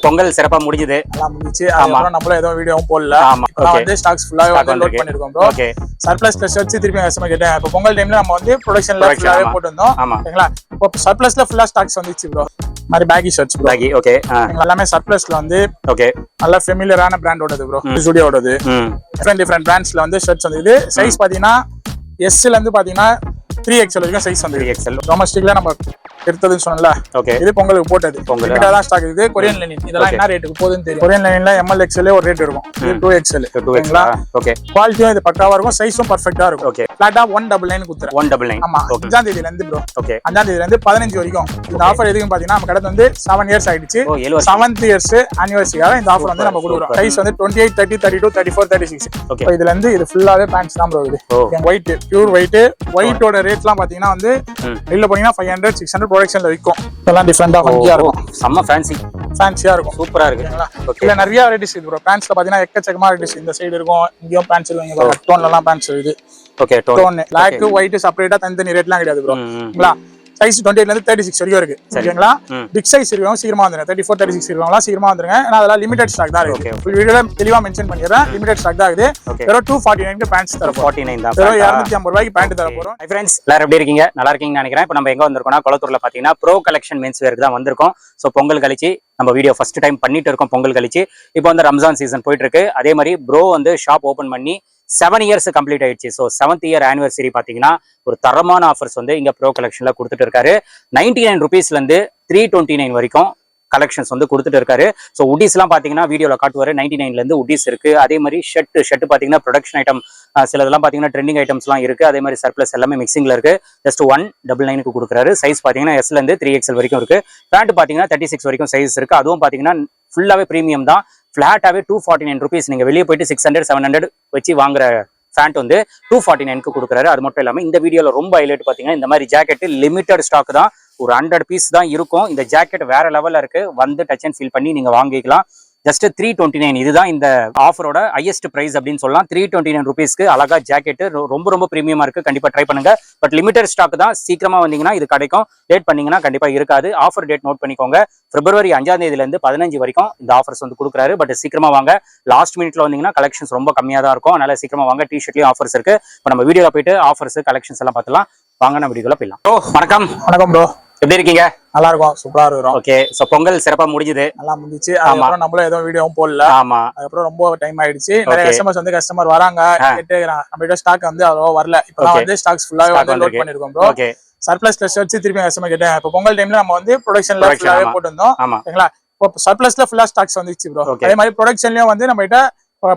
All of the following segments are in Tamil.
பொங்கல் சிறப்பா முடிஞ்சது. எல்லாம் முடிஞ்சிச்சு. அதுக்கப்புறம் நம்மளும் ஏதோ வீடியோவும் போடல. இப்போ வந்து ஸ்டாக்ஸ் ஃபுல்லாவே வந்து லோட் பண்ணிருக்கோம் ப்ரோ. ஓகே. சர்ப்ளஸ் ப்ளஸ் வச்சு திருப்பி கஸ்டமர் கேட்டேன். இப்போ பொங்கல் டைம்ல நம்ம வந்து ப்ரொடக்ஷன்ல ஃபுல்லாவே போட்டுருந்தோம். ஓகேங்களா? இப்போ சர்ப்ளஸ்ல ஃபுல்லா ஸ்டாக்ஸ் வந்துச்சு ப்ரோ. மாதிரி baggy shirts bro. Baggy okay. எல்லாமே சர்ப்ளஸ்ல வந்து ஓகே. நல்ல ஃபெமிலியரான பிராண்டோடது ப்ரோ. ஸ்டுடியோடது. டிஃபரெண்ட் பிராண்ட்ஸ்ல வந்து ஷர்ட்ஸ் வந்து இது சைஸ் பாத்தீங்கன்னா எஸ்ல இருந்து பாத்தீங்கன்னா 3XL வரைக்கும் சைஸ் வந்து 3XL. டொமஸ்டிக்ல நம்ம எடுத்ததுன்னு சொன்னல. ஓகே. இது பொங்கலுக்கு போட்டது. பொங்கலுக்கு தான் ஸ்டாக் இது. கொரியன் லைனின் இதெல்லாம் என்ன ரேட்டுக்கு போகுதுன்னு தெரியும். கொரியன் லைனின்ல ML XL ஒரு ரேட் இருக்கும். இது 2XL. ஓகேங்களா? ஓகே. குவாலிட்டியும் இது பக்காவா இருக்கும். சைஸும் பெர்ஃபெக்ட்டா இருக்கும். ஓகே. ஃபிளாட்டா 199 குத்துறேன். 199. ஆமா. 5ஆம் தேதியில இருந்து ப்ரோ. ஓகே. 5ஆம் தேதியில இருந்து 15 வரைக்கும். இந்த ஆஃபர் எதுக்கு பாத்தீங்கன்னா நம்ம கடை வந்து 7 இயர்ஸ் ஆயிடுச்சு. 7th இயர்ஸ் ஆனிவர்சரிக்காக இந்த ஆஃபர் வந்து நம்ம கொடுக்குறோம். சைஸ் வந்து 28, 30, 32, 34, 36. இப்போ இதுல இருந்து இது ஃபுல்லாவே பேண்ட்ஸ் தான் ப்ரோ இது. White pure white. ஒயிட்டோட ரேட்லாம் பாத்தீங்கன்னா வந்து வெளில போனீங்கன்னா 500, 600 ப்ரொடக்ஷன்ல விக்கும். இதெல்லாம் டிஃபரெண்டா ஃபங்கியா இருக்கும். செம்ம ஃபேன்சியா இருக்கும். சூப்பரா இருக்கு. இல்ல நிறைய வெரைட்டிஸ் இருக்கு ப்ரோ. பேண்ட்ஸ்ல பாத்தீங்கன்னா எக்கச்சக்கமா வெரைட்டிஸ். இந்த சைடு இருக்கும், இங்கேயும் பேண்ட்ஸ் இருக்கும். இங்க டோன்ல எல்லாம் பேண்ட்ஸ் இருக்குது. ஓகே. டோன் பிளாக் ஒயிட் செப்பரேட்டா தனித்தனி ரேட்லாம் கிடையாது ப்ரோ. ஓகேங்களா? சைஸ் 28ல இருந்து 36 வரைக்கும் இருக்கு. ஓகேங்களா? பிக் சைஸ் இருக்கவங்க சீக்கிரமா வந்துருங்க. 34, 36 இருக்கவங்க சீக்கிரமா வந்துருங்க. ஏன்னா அதெல்லாம் லிமிடெட் ஸ்டாக் தான் இருக்கு. ஃபுல் வீடியோல தெளிவா மென்ஷன் பண்ணிடுறேன். லிமிடெட் ஸ்டாக் தான் இருக்குது. வெறும் 249 க்கு பேண்ட்ஸ் தர 49 தான். வெறும் 250 ரூபாய்க்கு பேண்ட் தர போறோம். ஹை फ्रेंड्स, எல்லாரும் எப்படி இருக்கீங்க? நல்லா இருக்கீங்கன்னு நினைக்கிறேன். இப்போ நம்ம எங்க வந்திருக்கோம்னா கொளத்தூர்ல பாத்தீங்கன்னா ப்ரோ கலெக்ஷன் மென்ஸ் வேருக்கு தான் வந்திருக்கோம். சோ பொங்கல் கழிச்சு நம்ம வீடியோ ஃபர்ஸ்ட் டைம் பண்ணிட்டு இருக்கோம். பொங்கல் கழிச்சு இப்போ வந்து ரம்ஜான் சீசன் போயிட்டு இருக்கு. அதே மாதிரி ப்ரோ வந்து ஷாப் ஓபன் பண்ணி 7 இயர்ஸ் கம்ப்ளீட் ஆயிடுச்சு. ஸோ 7th இயர் ஆனிவர்சரி பார்த்தீங்கன்னா ஒரு தரமான ஆஃபர்ஸ் வந்து இங்கே ப்ரோ கலெக்ஷனில் கொடுத்துட்டு இருக்காரு. 99 ருபீஸ்லேருந்து 329 வரைக்கும் கலெக்ஷன்ஸ் வந்து கொடுத்துட்டு இருக்காரு. ஸோ உட்டிஸ்லாம் பார்த்தீங்கன்னா வீடியோவில் காட்டுவார். 99லேருந்து உட்டிஸ் இருக்கு. அதே மாதிரி ஷர்ட் பார்த்தீங்கன்னா ப்ரொடக்ஷன் ஐட்டம் சிலதெல்லாம் பார்த்தீங்கன்னா ட்ரெண்டிங் ஐட்டம்ஸ்லாம் இருக்கு. அதே மாதிரி சர்ப்ளஸ் எல்லாமே மிக்சிங்ல இருக்கு. ஜஸ்ட் 199 கொடுக்குறாரு. சைஸ் பார்த்தீங்கன்னா எஸ்லேருந்து 3XL வரைக்கும் இருக்கு. பேண்ட் பார்த்தீங்கன்னா 36 வரைக்கும் சைஸ் இருக்கு. அதுவும் பார்த்தீங்கன்னா ஃபுல்லாகவே ப்ரீமியம் தான். ஃபிளாட்டாவே 249 ருபீஸ். நீங்க வெளியே போயிட்டு 600, 700 வச்சு வாங்குற ஃபேண்ட் வந்து 249 கொடுக்குறாரு. அது மட்டும் இல்லாமல் இந்த வீடியோல ரொம்ப ஹைலைட் பார்த்தீங்கன்னா இந்த மாதிரி ஜாக்கெட் லிமிட்டட் ஸ்டாக் தான். ஒரு 100 பீஸ் தான் இருக்கும். இந்த ஜாக்கெட் வேற லெவல்ல இருக்கு. வந்து டச் அண்ட் ஃபீல் பண்ணி நீங்க வாங்கிக்கலாம். ஜஸ்ட் 329. இதுதான் இந்த ஆஃபரோட ஹையஸ்ட் பிரைஸ் அப்படின்னு சொல்லலாம். 329 ருபீஸ்க்கு அழகா ஜாக்கெட் ரொம்ப பிரீமியமா இருக்கு. கண்டிப்பா ட்ரை பண்ணுங்க. பட் லிமிடெட் ஸ்டாக் தான். சீக்கிரமா வந்தீங்கன்னா இது கிடைக்கும். லேட் பண்ணீங்கன்னா கண்டிப்பா இருக்காது. ஆஃபர் டேட் நோட் பண்ணிக்கோங்க. பிப்ரவரி 5ஆம் தேதியில இருந்து 15 வரைக்கும் இந்த ஆஃபர்ஸ் வந்து கொடுக்குறாரு. பட் சீக்கிரமா வாங்க. லாஸ்ட் மினிட்ல வந்தீங்கன்னா கலெக்ஷன்ஸ் ரொம்ப கம்மியா தான் இருக்கும். அதனால சீக்கிரமா வாங்க. டிஷர்ட்லயும் ஆஃபர்ஸ் இருக்கு. இப்போ நம்ம வீடியோல போயிட்டு ஆஃபர்ஸ் கலெக்ஷன்ஸ் எல்லாம் பார்த்துலாம். வாங்க நம்ம வீடியோல போயிடலாம். வணக்கம். வணக்கம் ப்ரோ. எப்படி இருக்கீங்க? நல்லா இருக்கும். சூப்பரா இருக்கும். ஓகே. சோ பொங்கல் சிறப்பா முடிஞ்சது. நல்லா முடிஞ்சிச்சு. அதுக்கப்புறம் நம்மளும் ஏதோ வீடியோவும் போடல. ஆமா. அதுக்கப்புறம் ரொம்ப டைம் ஆயிடுச்சு. நிறைய கஸ்டமர் வராங்க கேட்டுக்கிறாங்க. நம்ம கிட்ட ஸ்டாக் வந்து அவ்வளவா வரல. இப்போ வந்து ஸ்டாக்ஸ் ஃபுல்லாவே வந்து லோட் பண்ணிருக்கோம் ப்ரோ. ஓகே. சர்ப்ளஸ் ப்ளஸ் வச்சு திருப்பி கஸ்டமர் கேட்டேன். இப்போ பொங்கல் டைம்ல நம்ம வந்து ப்ரொடக்ஷன்ல ஃபுல்லாவே போட்டுருந்தோம். ஓகேங்களா? இப்போ சர்ப்ளஸ்ல ஃபுல்லா ஸ்டாக்ஸ் வந்துச்சு ப்ரோ. அதே மாதிரி ப்ரொடக்ஷன்லயும் வந்து நம்ம கிட்ட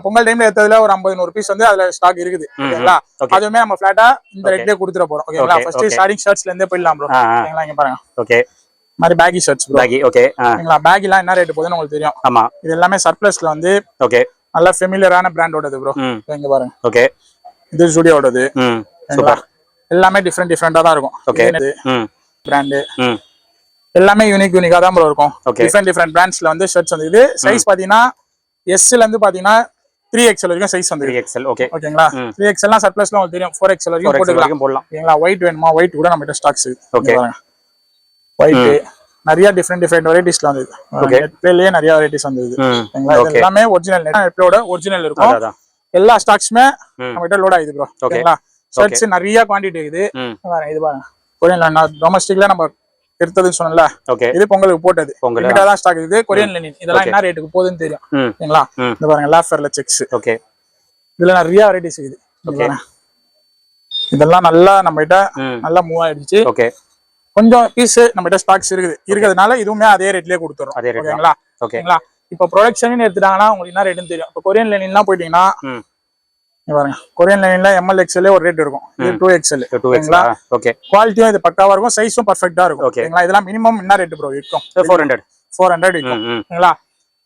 பொங்கல் டைம்ல எடுத்ததுல ஒரு 50-100 பீஸ் வந்து அதுல ஸ்டாக் இருக்குது. ஓகேங்களா? அதுவுமே நம்ம ஃபிளாட்டா இந்த ரேட்லயே கொடுத்துற போறோம். ஓகேங்களா? ஃபர்ஸ்ட் ஸ்டார்டிங் ஷர்ட்ஸ்ல இருந்தே போயிடலாம் ப்ரோ. ஓகேங்களா? இங்க பாருங்க. ஓகே. மாதிரி baggy shirts bro. Baggy okay. ஓகேங்களா? பேகிலாம் என்ன ரேட் போகுதுன்னு உங்களுக்கு தெரியும். ஆமா. இது எல்லாமே சர்ப்ளஸ்ல வந்து ஓகே நல்ல ஃபெமிலியரான பிராண்டோடது ப்ரோ. இங்க பாருங்க. ஓகே. இது ஸ்டுடியோடது. சூப்பர். எல்லாமே டிஃபரெண்டா தான் இருக்கும். ஓகே. பிராண்ட் எல்லாமே யூனிக்கா தான் ப்ரோ இருக்கும். டிஃபரெண்ட் பிராண்ட்ஸ்ல வந்து ஷர்ட்ஸ் வந்து இது சைஸ் பாத்தீங்கன்னா எஸ்ல இருந்து பாத்தீங்கன்னா 3XL வரைக்கும் சைஸ் வந்து 3XL. ஓகே. ஓகேங்களா? 3XL சர்ப்ளஸ்ல உங்களுக்கு தெரியும். 4XL வரைக்கும் போடலாம். ஓகேங்களா? ஒயிட் வேணுமா? ஒயிட் கூட நம்ம கிட்ட ஸ்டாக்ஸ் இருக்கு. ஓகே. ஒயிட் நிறைய டிஃபரெண்ட் வெரைட்டிஸ்ல வந்தது. ஓகே. நெட்லயே நிறைய வெரைட்டிஸ் வந்தது. ஓகேங்களா? இது எல்லாமே ஒரிஜினல் நெட்டோட ஒரிஜினல் இருக்கும். எல்லா ஸ்டாக்ஸ்மே நம்ம கிட்ட லோட் ஆயிடுது ப்ரோ. ஓகேங்களா? ஷர்ட்ஸ் நிறைய குவாண்டிட்டி இருக்குது. இது பாருங்க. கொரியன்ல டொமஸ்டிக்ல நம்ம எடுத்ததுன்னு சொன்னல. இது பொங்கலுக்கு போட்டது. லிமிட்டா தான் ஸ்டாக் இருக்குது. கொரியன் லைனின் இதெல்லாம் என்ன ரேட்டுக்கு போகுதுன்னு தெரியும். ஓகேங்களா? இந்த பாருங்க லாஃபர்ல செக்ஸ். ஓகே. இதுல நிறைய வெரைட்டிஸ் இருக்குது. ஓகே. இதெல்லாம் நல்லா நம்ம கிட்ட நல்லா மூவ் ஆயிடுச்சு. ஓகே. கொஞ்சம் பீஸ் நம்ம கிட்ட ஸ்டாக்ஸ் இருக்கிறதுனால இதுவுமே அதே ரேட்லயே கொடுத்துறோம். ஓகேங்களா? ஓகேங்களா? இப்போ ப்ரொடக்ஷன் எடுத்துட்டாங்கன்னா உங்களுக்கு என்ன ரேட்னு தெரியும். இப்போ கொரியன் லைனின்லாம் போயிட்டீங்கன்னா பாருங்க. கொரியன் லைன்ல ML XL ஒரு ரேட் இருக்கும். இது 2XL. ஓகேங்களா? ஓகே. குவாலிட்டியும் இது பக்காவா இருக்கும். சைஸும் பெர்ஃபெக்ட்டா இருக்கும். ஓகேங்களா? இதெல்லாம் மினிமம் என்ன ரேட் ப்ரோ இருக்கும்? 400 இருக்கும். ஓகேங்களா?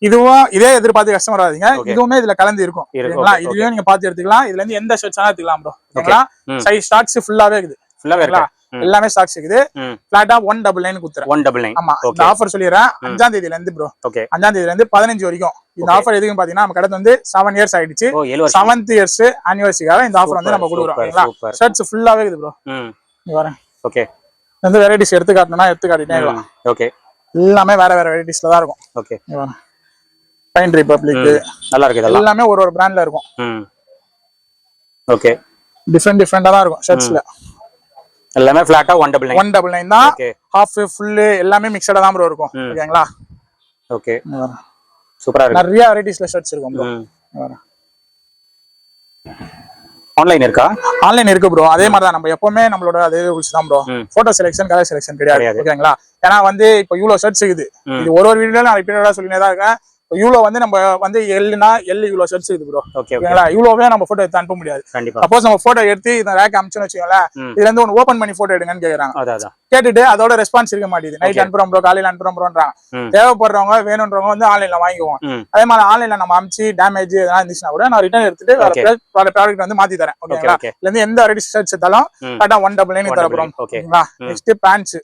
இதுவும் இதே எதிர்பார்த்து கஸ்டமர் ஆகாதீங்க. இதுவுமே இதுல கலந்து இருக்கும். ஓகேங்களா? இதுலயும் நீங்க பாத்து எடுத்துக்கலாம். இதுல இருந்து எந்த ஷர்ட்ஸ் எடுத்துக்கலாம் ப்ரோ. ஓகேங்களா? சைஸ் ஸ்டாக்ஸ் ஃபுல்லாவே இருக்குது. ஃபுல்லாவே எல்லாமே ஸ்டாக்ஸ் இருக்குது. ஃபிளாட்டா 199 குத்துறேன். 199. ஆமா. இந்த ஆஃபர் சொல்லிறேன். 5ஆம் தேதியில இருந்து ப்ரோ. ஓகே. 5ஆம் தேதியில இருந்து 15 வரைக்கும். இந்த ஆஃபர் எதுக்கு பாத்தீங்கன்னா நம்ம கடை வந்து 7 இயர்ஸ் ஆயிடுச்சு. 7th இயர்ஸ் ஆனிவர்சரிக்காக இந்த ஆஃபர் வந்து நம்ம கொடுக்குறோம். ஓகேங்களா? ஷர்ட்ஸ் ஃபுல்லாவே இருக்குது ப்ரோ. இங்க வரேன். ஓகே. இந்த வெரைட்டிஸ் எடுத்து காட்டணும்னா எடுத்து காட்டிட்டே இருக்கலாம். ஓகே. எல்லாமே வேற வேற வெரைட்டிஸ்ல தான் இருக்கும். ஓகே. பைன் ரிபப்ளிக் நல்லா இருக்கு இதெல்லாம். எல்லாமே ஒரு பிராண்ட்ல இருக்கும். ஓகே. டிஃபரெண்டா தான் இருக்கும் ஷர்ட்ஸ்ல. எல்லாமே ஃபிளாட்டா 199. 199 தான். ஹாஃப் ஃபுல் எல்லாமே மிக்ஸ்டா தான் ப்ரோ இருக்கும். ஓகேங்களா? ஓகே. சூப்பரா இருக்கு. நிறைய வெரைட்டிஸ்ல ஷர்ட்ஸ் இருக்கும் ப்ரோ. ஆன்லைன் இருக்கா? ஆன்லைன் இருக்கு ப்ரோ. அதே மாதிரி தான் நம்ம எப்பவுமே நம்மளோட அதே ரூல்ஸ் தான் bro. Photo selection colour selection கிடையாது. ஓகேங்களா? ஏன்னா வந்து இப்போ இவ்வளவு ஷர்ட்ஸ் இருக்குது. இது ஒரு வீடியோல நான் ரிப்பீட்டடா சொல்லினே தான் இருக்கேன். இவ்வளவு வந்து நம்ம வந்து எல்னா இவ்வளவு ஷர்ட்ஸ் இருக்குது ப்ரோ. ஓகேங்களா? இவ்வளவே நம்ம போட்டோ எடுத்து அனுப்ப முடியாது. சப்போஸ் நம்ம போட்டோ எடுத்து இந்த ரேக் அனுப்பிச்சோன்னு வச்சுக்கோங்களேன், இதுல இருந்து ஒன்னு ஓபன் பண்ணி போட்டோ எடுங்கன்னு கேக்குறாங்க. கேட்டுட்டு அதோட ரெஸ்பான்ஸ் இருக்க மாட்டேங்குது. நைட் அனுப்புறோம் ப்ரோ, காலையில அனுப்புறோம் ப்ரோன்றாங்க. தேவைப்படுறவங்க வேணும்ன்றவங்க வந்து ஆன்லைன்ல வாங்கிக்குவோம். அதே மாதிரி ஆன்லைன்ல நம்ம அனுப்பிச்சு டேமேஜ் எதனா இருந்துச்சுன்னா கூட நான் ரிட்டர்ன் எடுத்துட்டு வேற ப்ராடக்ட் வந்து மாத்தி தரேன். ஓகேங்களா? இதுல இருந்து எந்த வெரைட்டி ஷர்ட்ஸ் எடுத்தாலும் கரெக்டா 199 தரப்போம். ஓகேங்களா? Next pants.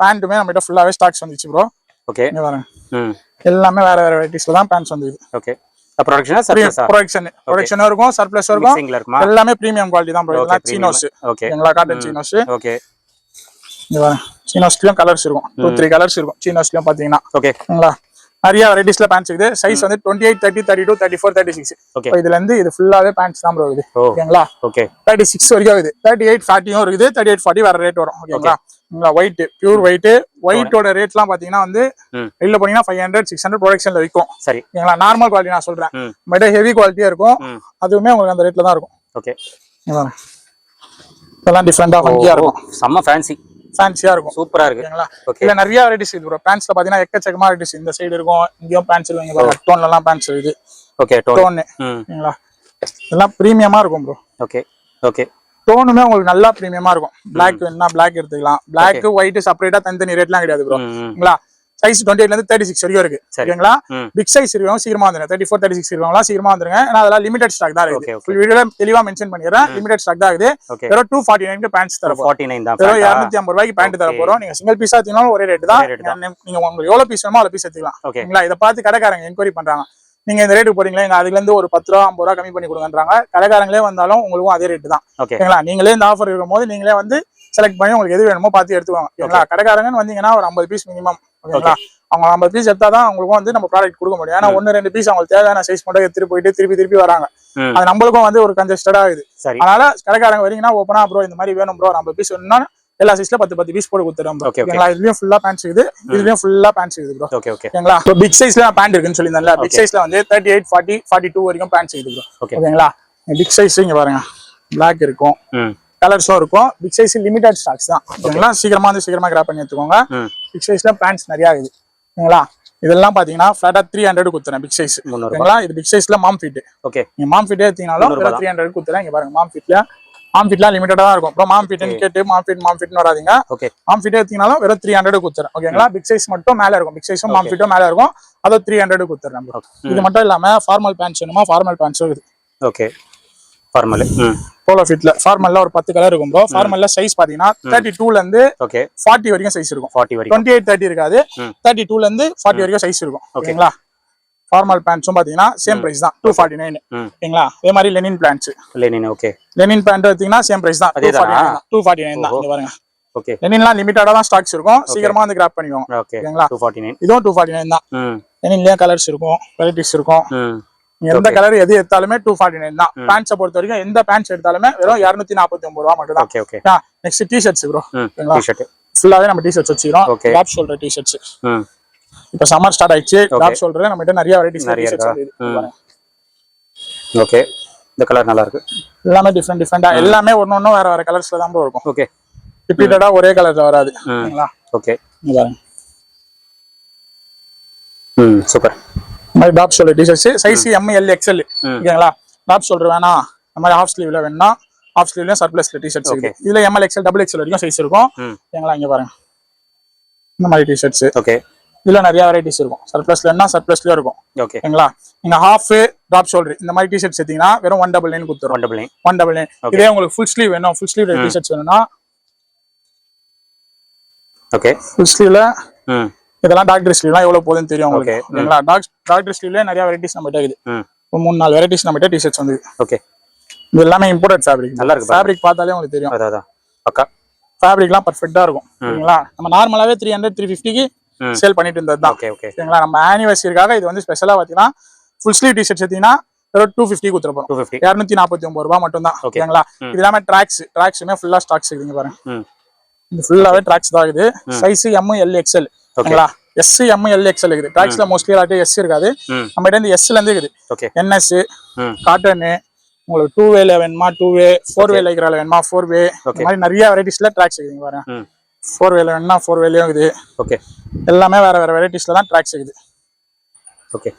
பேண்ட்டுமே நம்ம ஃபுல்லாவே ஸ்டாக்ஸ் வந்துச்சு ப்ரோ. ஓகே. எல்லாமே வேற வேற வெரைட்டிஸ்ல தான் பேண்ட்ஸ் வந்தது. ஓகே. ப்ரொடக்ஷன் இருக்கும், சர்ப்ளஸ் இருக்கும். எல்லாமே பிரீமியம் குவாலிட்டி தான் ப்ரோ. இதெல்லாம் சீனோஸ். ஓகேங்களா? Cotton chinos. ஓகே. இங்க பாருங்க, சீனோஸ்லயும் கலர்ஸ் இருக்கும். 2-3 கலர்ஸ் இருக்கும் சீனோஸ்லயும் பாத்தீங்கன்னா. ஓகேங்களா? நிறைய வெரைட்டிஸ்ல பேண்ட்ஸ் இருக்குது. சைஸ் வந்து 28, 30, 32, 34, 36. இதுல இருந்து இது ஃபுல்லாவே பேண்ட்ஸ் தான் ப்ரோ இது. ஓகேங்களா? 36 வரைக்கும் இருக்குது. 38, 40 இருக்குது. 38, 40 வேற ரேட் வரும். ஓகேங்களா? ஒயிட், பியூர் ஒயிட்டோட ரேட்லாம் பாத்தீங்கன்னா வந்து வெளில போனீங்கன்னா 500, 600 ப்ரொடக்ஷன்ல விற்கும். சரி. ஓகேங்களா? நார்மல் குவாலிட்டி நான் சொல்றேன். பட் ஹெவி குவாலிட்டியா இருக்கும். அதுவுமே உங்களுக்கு அந்த ரேட்ல தான் இருக்கும். ஓகே. இதெல்லாம் டிஃபரெண்டா ஃபங்கியா இருக்கும். செம்ம ஃபேன்சியா இருக்கும். சூப்பரா இருக்கு. இல்ல நிறைய வெரைட்டிஸ் இருக்கு ப்ரோ. பேண்ட்ஸ்ல பாத்தீங்கன்னா எக்கச்சக்கமா வெரைட்டிஸ். இந்த சைடு இருக்கும், இங்கேயும் பேண்ட்ஸ் இருக்கும். இங்க பாருங்க, டோன்ல எல்லாம் பேண்ட்ஸ் இருக்குது. ஓகே. டோன். ஓகேங்களா? இதெல்லாம் பிரீமியமா இருக்கும் ப்ரோ. ஓகே. ஓகே. டோனுமே உங்களுக்கு நல்லா பிரீமியமா இருக்கும். பிளாக் வேணும்னா பிளாக் எடுத்துக்கலாம். பிளாக் ஒயிட் செப்பரேட்டா தனித்தனி ரேட்லாம் கிடையாது ப்ரோ. ஓகேங்களா? சைஸ் 28 ல இருந்து 36 வரைக்கும் இருக்கு. ஓகேங்களா? பிக் சைஸ் இருக்கவங்க சீக்கிரமா வந்துருங்க. 34, 36 இருக்கவங்க சீக்கிரமா வந்துருங்க. ஏன்னா அதெல்லாம் லிமிடெட் ஸ்டாக் தான் இருக்கு. ஃபுல் வீடியோல தெளிவா மென்ஷன் பண்ணிடுறேன். லிமிடெட் ஸ்டாக் தான் இருக்குது. வெறும் 249 க்கு பேண்ட்ஸ் தர போறோம். 49 தான். வெறும் 250 ரூபாய்க்கு பேண்ட் தர போறோம். நீங்க சிங்கிள் பீஸா எடுத்தீங்கனாலும் ஒரே ரேட் தான். நீங்க உங்களுக்கு எவ்வளவு பீஸ் வேணுமோ அவ்வளவு பீஸ் எடுத்துக்கலாம். ஓகேங்களா? இத பார்த்து கடைக்காரங்க என்கொயரி பண்றாங்க. நீங்க இந்த ரேட்டுக்கு போறீங்களா, எங்க அதுல இருந்து ஒரு 10 ரூபா 50 ரூபா கம்மி பண்ணி கொடுங்கன்றாங்க. கடைக்காரங்களே வந்தாலும் உங்களுக்கும் அதே ரேட்டு தான். ஓகேங்களா? நீங்களே இந்த ஆஃபர் இருக்கும் போது நீங்களே வந்து செலக்ட் பண்ணி உங்களுக்கு எது வேணுமோ பார்த்து எடுத்துவாங்க. ஓகேங்களா? கடைக்காரங்கன்னு வந்தீங்கன்னா ஒரு 50 பீஸ் மினிமம். ஓகேங்களா? அவங்க 50 பீஸ் எடுத்தாதான் அவங்களுக்கும் வந்து நம்ம ப்ராடக்ட் கொடுக்க முடியும். ஏன்னா 1-2 பீஸ் அவங்களுக்கு தேவையான சைஸ் மட்டும் எடுத்துட்டு போயிட்டு திருப்பி வராங்க. அது நம்மளுக்கும் வந்து ஒரு கன்ஜஸ்டடா ஆகுது. அதனால கடைக்காரங்க வரீங்கன்னா ஓப்பனா ப்ரோ இந்த மாதிரி வேணும் ப்ரோ, 50 பீஸ் வேணும்னா எல்லா சைஸ்ல 10 பீஸ் போட்டு கொடுத்துறோம். ஓகேங்களா? இதுலயும் ஃபுல்லா பேண்ட்ஸ் இருக்குது. இதுலயும் ஃபுல்லா பேண்ட்ஸ் இருக்குது ப்ரோ. ஓகேங்களா? பிக் சைஸ்ல பேண்ட் இருக்குன்னு சொல்லியிருந்தேன்ல, பிக் சைஸ்ல வந்து 38, 40, 42 வரைக்கும் பேண்ட்ஸ் இருக்குது ப்ரோ. ஓகேங்களா? பிக் சைஸ் இங்க பாருங்க, பிளாக் இருக்கும், கலர்ஸும் இருக்கும். பிக் சைஸ் லிமிடெட் ஸ்டாக்ஸ் தான். ஓகேங்களா? சீக்கிரமா கிராப் பண்ணி எடுத்துக்கோங்க. பிக் சைஸ்ல பேண்ட்ஸ் நிறைய இருக்குது. ஓகேங்களா? இதெல்லாம் பாத்தீங்கன்னா ஃபிளாட்டா 300 கொடுத்துறேன் பிக் சைஸ். ஓகேங்களா? இது பிக் சைஸ்ல மாம் ஃபிட். ஓகே. நீங்க மாம் ஃபிட் எடுத்தீங்கனாலும் 300 கொடுத்துறேன். இங்க பாருங்க, மாம் ஃபிட்லாம் லிமிட்டடா தான் இருக்கும். அப்புறம் மாம் ஃபிட்னு கேட்டு மாம் ஃபிட்னு வராதீங்க. ஓகே. மாம் ஃபிட் எடுத்தீங்கனாலும் வெறும் 300 கொடுத்துறேன். ஓகேங்களா? பிக் சைஸ் மட்டும் மேல இருக்கும். பிக் சைஸும் மாம் ஃபிட்டும் மேல இருக்கும். அதை 300 கொடுத்துறேன். இது மட்டும் இல்லாம ஃபார்மல் பேண்ட்ஸ் வேணுமா, ஃபார்மல் பேண்ட்ஸும் இருக்குது. ஓகே. ஃபார்மல் போலோ ஃபிட்ல ஃபார்மல்ல ஒரு 10 கலர் இருக்கும் ப்ரோ. ஃபார்மல்ல சைஸ் பாத்தீங்கன்னா 32 ல இருந்து 40 வரைக்கும் சைஸ் இருக்கும். 28, 30 இருக்காது. 32 ல இருந்து 40 வரைக்கும் சைஸ் இருக்கும். ஓகேங்களா? ஃபார்மல் பேண்ட்ஸும் பாத்தீங்கன்னா சேம் பிரைஸ் தான், 249. ஓகேங்களா? அதே மாதிரி linen pants. Okay. Linen pant எடுத்தீங்கன்னா சேம் பிரைஸ் தான், 249 தான். இங்க பாருங்க. ஓகே. லெனின்லாம் லிமிட்டடா தான் ஸ்டாக்ஸ் இருக்கும். சீக்கிரமா வந்து கிராப் பண்ணிக்கோங்க. ஓகேங்களா? 249. இதுவும் 249 தான். லெனின்லயே கலர்ஸ் இருக்கும், வெரைட்டிஸ் இருக்கும். எந்த கலர் எது எடுத்தாலுமே 249 தான். பேண்ட்ஸை பொறுத்த வரைக்கும் எந்த பேண்ட்ஸ் எடுத்தாலுமே வெறும் 249 ரூபா மட்டும் தான். Next t-shirts bro. ஃபுல்லாவே நம்ம டி-ஷர்ட்ஸ் வச்சிரோம். Top shoulder t-shirts. இப்ப சம்மர் ஸ்டார்ட் ஆயிடுச்சு. டாப் ஷோல்டர் நம்ம கிட்ட நிறைய வெரைட்டிஸ் இருக்கு. ஓகே. இந்த கலர் நல்லா இருக்கு. எல்லாமே டிஃபரெண்டா எல்லாமே ஒண்ணு வேற கலர்ஸ்ல தான் இருக்கும். ஓகே. ரிப்பீட்டடா ஒரே கலர்ல வராது. ஓகேங்களா? ஓகே. இங்க பாருங்க. சூப்பர். மாதிரி top shoulder T-shirts size M, L, XL. ஓகேங்களா? டாப் ஷோல்டர் வேணா இந்த மாதிரி ஹாஃப் ஸ்லீவ்ல வேணா ஹாஃப் ஸ்லீவ்லயும் சர்ப்ளஸ்ல டி-ஷர்ட்ஸ் இருக்கு. இதுல ML, XL, XXL வரைக்கும் சைஸ் இருக்கும். ஓகேங்களா? இங்க பாருங்க, இந்த மாதிரி டி-ஷர்ட்ஸ். ஓகே. இதுல நிறைய வெரைட்டிஸ் இருக்கும். சர்ப்ளஸ்ல வேணா சர்ப்ளஸ்லயும் இருக்கும். ஓகேங்களா? நீங்க ஹாஃப் டாப் ஷோல்டர் இந்த மாதிரி டி-ஷர்ட்ஸ் எடுத்தீங்கன்னா வெறும் 199 கொடுத்துரும். 199. இதே உங்களுக்கு ஃபுல் ஸ்லீவ் வேணும், ஃபுல் ஸ்லீவ் டி-ஷர்ட்ஸ் வேணும்னா ஓகே. ஃபுல் ஸ்லீவ்ல இதெல்லாம் டாக்டர் ஸ்லீவ்லாம் எவ்வளவு போகுதுன்னு தெரியும் உங்களுக்கு. ஓகேங்களா? டாக்டர் ஸ்லீவ்ல நிறைய வெரைட்டிஸ் நம்ம கிட்ட இருக்குது. 3-4 வெரைட்டிஸ் நம்ம கிட்ட டி-ஷர்ட்ஸ் வந்து. ஓகே. இது எல்லாமே இம்போர்ட்டட் ஃபேப்ரிக். நல்லா இருக்கு. ஃபேப்ரிக் பார்த்தாலே உங்களுக்கு தெரியும். அதான் பக்கா ஃபேப்ரிக்லாம் பர்ஃபெக்ட்டா இருக்கும். ஓகேங்களா? நம்ம நார்மலாவே 300, 350க்கு சேல் பண்ணிட்டு இருந்தது தான். ஓகே ஓகே ஓகேங்களா, நம்ம ஆனிவர்சரிக்காக இது வந்து ஸ்பெஷலா பாத்தீங்கன்னா ஃபுல் ஸ்லீவ் டிஷர்ட்ஸ் எடுத்தீங்கன்னா 250 கொடுத்துருப்போம். 249 ரூபாய் மட்டும் தான். ஓகேங்களா, இது இல்லாம ட்ராக்ஸுமே ஃபுல்லா ஸ்டாக்ஸ் இருக்குங்க பாருங்க. இது ஃபுல்லாவே ட்ராக்ஸ் தான் இருக்குது. Size M L XL. ஓகேங்களா, S M L XL இருக்குது. ட்ராக்ஸ்ல மோஸ்ட்லி எல்லாத்தையும் S இருக்காது. நம்ம கிட்ட இருந்து S ல இருந்து இருக்குது. NS காட்டன், உங்களுக்கு 2 வேல வேணுமா 2 வே, 4 வே லைக்ரால வேணுமா 4 வே, இந்த மாதிரி நிறைய வெரைட்டிஸ்ல ட்ராக்ஸ் இருக்குங்க பாருங்க. 4 வேல வேணுமா 4 வேலயும் இருக்குது. ஓகே, எல்லாமே வேற வேற வெரைட்டிஸ்ல தான் ட்ராக்ஸ் இருக்குது. Okay,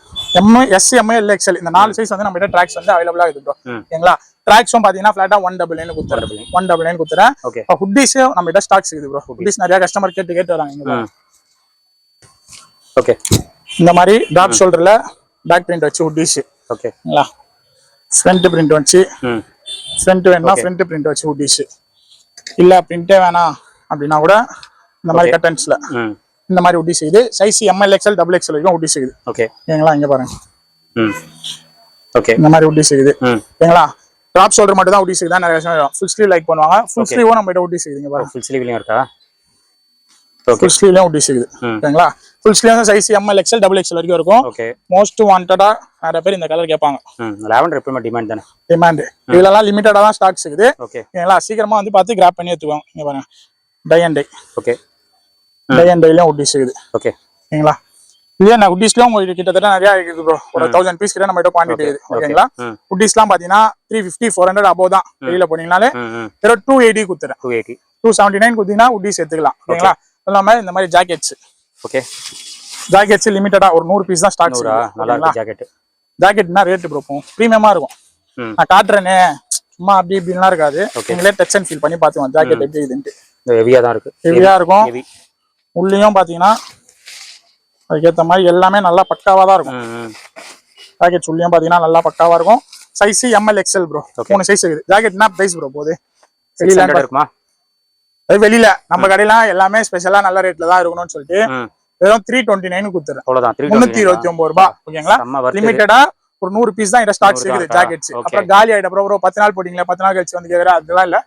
S M L XL இந்த 4 சைஸ் வந்து நம்ம கிட்ட ட்ராக்ஸ் வந்து அவைலபிளா இருக்குது ப்ரோ. ஓகேங்களா, ட்ராக்ஸும் பாத்தீங்கன்னா ஃபிளாட்டா 199 கொடுத்துறேன். 199 கொடுத்துறேன். ஓகே, ஹுட்டீஸ் நம்ம கிட்ட ஸ்டாக்ஸ் இருக்குது ப்ரோ. ஹுட்டீஸ் நிறைய கஸ்டமர் கேட்டு வராங்க. ஓகே, இந்த மாதிரி டாப் ஷோல்டர்ல பேக் பிரிண்ட் வச்சு ஹுட்டீஸ். ஓகேங்களா, ஃப்ரண்ட் பிரிண்ட் வச்சு, ஃப்ரண்ட் வேணா ஃப்ரண்ட் பிரிண்ட் வச்சு ஹுட்டீஸ், இல்ல பிரிண்டே வேணாம் அப்படின்னா கூட இந்த மாதிரி கட்டன்ஸ்ல இந்த மாதிரி ஹுட்டீஸ் இருக்குது. சைஸ் ML XL XXL வரைக்கும் ஹுட்டீஸ் இருக்குது. ஓகேங்களா, இங்க பாருங்க. ஓகே, இந்த மாதிரி ஹுட்டீஸ் இருக்குது. ஓகேங்களா, டாப் ஷோல்டர் மட்டும் தான் ஹுட்டீஸ் இருக்குது. நிறைய ஃபுல் ஸ்லீவ் லைக் பண்ணுவாங்க. ஃபுல் ஸ்லீவும் நம்ம கிட்ட ஹுட்டீஸ் இருக்குங்க பாருங்க. ஃபுல் ஸ்லீவ்லயும் இருக்கா? ஃபுல் ஸ்லீவ்லயும் ஹுட்டீஸ் இருக்குது. ஓகேங்களா, full sleeve size ML XL XXL வரைக்கும் இருக்கும். ஓகே, மோஸ்ட் வாண்டடா நிறைய பேர் இந்த கலர் கேட்பாங்க. லாவெண்டர் எப்பவுமே டிமாண்ட் தானே. டிமாண்ட் இதெல்லாம் லிமிட்டடா தான் ஸ்டாக்ஸ் இருக்குது. ஓகேங்களா, சீக்கிரமா வந்து பார்த்து கிராப் பண்ணி எடுத்துவாங்க. இங்க பாருங்க, tie and dye. Okay, tie and டைலயும் ஹுட்டீஸ் இருக்குது. ஓகே, ஓகேங்களா, இல்லையா நான் ஹுட்டீஸ்லாம் உங்களுக்கு கிட்டத்தட்ட நிறைய இருக்குது ப்ரோ. ஒரு 1000 பீஸ் கிட்ட நம்ம கிட்ட குவான்டிட்டி இருக்குது. ஓகேங்களா, ஹுட்டீஸ்லாம் பாத்தீங்கன்னா 350 400 அபோவ் தான். வெளியில போனீங்கனாலே 280 கொடுத்துறேன். 279 கொடுத்தீங்கன்னா ஹுட்டீஸ் எடுத்துக்கலாம். ஓகேங்களா, எல்லாமே இந்த மாதிரி ஜாக்கெட்ஸ். ஓகே, ஜாக்கெட்ஸ் லிமிட்டடா ஒரு 100 பீஸ் தான் ஸ்டாக்ஸ். நல்லா இருக்கு ஜாக்கெட். ஜாக்கெட்னா ரேட் ப்ரோ பிரீமியமா இருக்கும். நான் காட்டுறேனே சும்மா அப்படி இப்படிலாம் இருக்காது. நீங்களே டச் அண்ட் ஃபீல் பண்ணி பாத்துக்கோங்க ஜாக்கெட் எப்படி இதுன்ட்டு. ஹெவியா தான் இருக்கு. ஹெவியா இருக்கும். உள்ளேயும் பாத்தீங்கன்னா அதுக்கேற்ற மாதிரி எல்லாமே நல்லா பக்காவா தான் இருக்கும். ஜாக்கெட் உள்ளேயும் பாத்தீங்கன்னா நல்லா பக்காவா இருக்கும். Size ML XL bro. 3 size இருக்குது. ஜாக்கெட் என்ன பிரைஸ் ப்ரோ போகுது? வெளியில இருக்குமா? வெளியில நம்ம கடையில எல்லாமே ஸ்பெஷலா நல்ல ரேட்ல தான் இருக்கணும்னு சொல்லிட்டு வெறும் 329 கொடுத்துறேன். அவ்வளவுதான், 329 ரூபாய். ஓகேங்களா, லிமிட்டடா ஒரு 100 பீஸ் தான் இந்த ஸ்டாக்ஸ் இருக்குது ஜாக்கெட்ஸ். அப்புறம் காலி ஆயிடும் ப்ரோ. ஒரு 10 நாள் போட்டீங்களா 10 நாள் கழிச்சு வந்து கேக்குறா அதெல்லாம் இல்ல.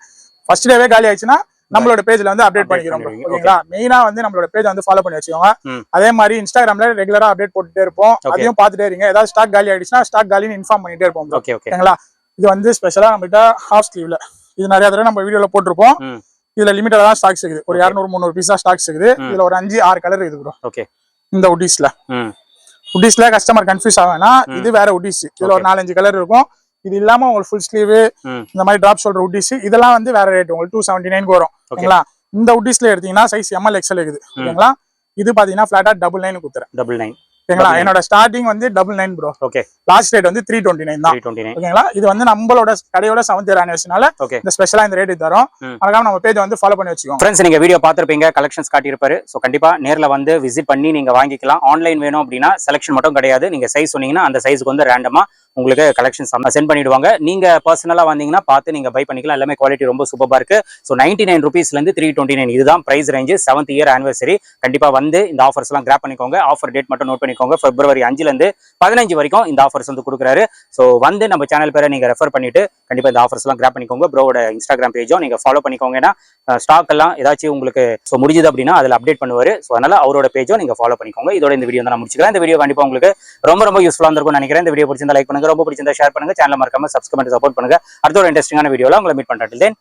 ஃபர்ஸ்ட் டேவே காலி ஆயிடுச்சுன்னா நம்மளோட பேஜ்ல வந்து அப்டேட் பண்ணிக்கிறோம். ஓகேங்களா, மெயினா வந்து நம்மளோட பேஜ் வந்து ஃபாலோ பண்ணி வச்சுக்கோங்க. அதே மாதிரி இன்ஸ்டாகிராம்ல ரெகுலரா அப்டேட் போட்டுட்டே இருப்போம். அதையும் பாத்துட்டே இருங்க. ஏதாவது ஸ்டாக் காலி ஆயிடுச்சுன்னா ஸ்டாக் காலின்னு இன்ஃபார்ம் பண்ணிட்டே இருப்போம். ஓகேங்களா, இது வந்து ஸ்பெஷலா நம்ம கிட்ட ஹாஃப் ஸ்லீவ்ல இது நிறைய தடவை நம்ம வீடியோல போட்டிருப்போம். இதுல லிமிட்டடா தான் ஸ்டாக்ஸ் இருக்குது. ஒரு 200 300 பீஸ் தான் ஸ்டாக்ஸ் இருக்குது. இதுல ஒரு 5 6 கலர் இருக்குது ப்ரோ. ஓகே, இந்த ஹுட்டீஸ்ல கஸ்டமர் கன்ஃபியூஸ் ஆகும்னா இது வேற ஹுட்டீஸ். இதுல ஒரு 4 5 கலர் இருக்கும். இது இல்லாம உங்களுக்கு ஃபுல் ஸ்லீவ் இந்த மாதிரி டிராப் ஷோல்டர் ஹுட்டீஸ் இதெல்லாம் வந்து வேற ரேட் உங்களுக்கு 279 வரும். ஓகேங்களா, இந்த ஹுட்டீஸ்ல எடுத்தீங்கன்னா சைஸ் ML XL இருக்குது. ஓகேங்களா, இது பாத்தீங்கன்னா ஃபிளாட்டா 99 கொடுத்துறேன். 99. ஓகேங்களா, என்னோட ஸ்டார்டிங் வந்து 99 ப்ரோ. ஓகே, லாஸ்ட் ரேட் வந்து 329 தான். ஓகேங்களா, இது வந்து நம்மளோட கடையோட 7th இயர் ஆனிவர்சரினால இந்த ஸ்பெஷலா இந்த ரேட் தரோம். மறக்காம நம்ம பேஜ் வந்து ஃபாலோ பண்ணி வச்சுக்கோங்க. ஃப்ரெண்ட்ஸ், நீங்க வீடியோ பாத்திருப்பீங்க, கலெக்ஷன்ஸ் காட்டியிருப்பாரு. சோ கண்டிப்பா நேர்ல வந்து விசிட் பண்ணி நீங்க வாங்கிக்கலாம். ஆன்லைன் வேணும் அப்படின்னா செலக்ஷன் மட்டும் கிடையாது. நீங்க சைஸ் சொன்னீங்கன்னா அந்த சைஸ்க்கு வந்து ரேண்டமா உங்களுக்கு கலெக்ஷன்ஸ் சென்ட் பண்ணிடுவாங்க. நீங்க பர்சனலா வந்தீங்கன்னா பார்த்து நீங்க பை பண்ணிக்கலாம். எல்லாமே குவாலிட்டி ரொம்ப சூப்பரா இருக்கு. ஸோ 99 ருபீஸ்ல இருந்து 329 இதுதான் price range. 7th year anniversary கண்டிப்பா வந்து இந்த ஆஃபர்ஸ் எல்லாம் கிராப் பண்ணிக்கோங்க. ஆஃபர் டேட் மட்டும் நோட் பண்ணிக்கோங்க. February 5ல இருந்து 15 வரைக்கும் இந்த ஆஃபர்ஸ் வந்து கொடுக்குறாரு. ஸோ வந்து நம்ம சேனல் பேரை நீங்க ரெஃபர் பண்ணிட்டு கண்டிப்பா இந்த ஆஃபர்ஸ் எல்லாம் கிராப் பண்ணிக்கோங்க. ப்ரோவோட இன்ஸ்டாகிராம் பேஜும் நீங்க ஃபாலோ பண்ணிக்கோங்க. ஏன்னா ஸ்டாக் எல்லாம் ஏதாச்சும் உங்களுக்கு முடிஞ்சது அப்படின்னா அதில் அப்டேட் பண்ணுவாரு. ஸோ அதனால அவரோட பேஜும் நீங்க ஃபாலோ பண்ணிக்கோங்க. இதோட இந்த வீடியோ நான் முடிச்சுக்கிறேன். இந்த வீடியோ கண்டிப்பா உங்களுக்கு ரொம்ப யூஸ்ஃபுல்லா இருந்திருக்கும் நினைக்கிறேன். இந்த வீடியோ பிடிச்சிருந்தா லைக் பண்ணுங்க. ரொம்ப பிடிச்சிருந்தா ஷேர் பண்ணுங்க. சேனல் மறக்காம சப்ஸ்கிரைப் பண்ணி சப்போர்ட் பண்ணுங்க. அடுத்த ஒரு இன்ட்ரெஸ்டிங்கான வீடியோல உங்களை மீட் பண்றேன்.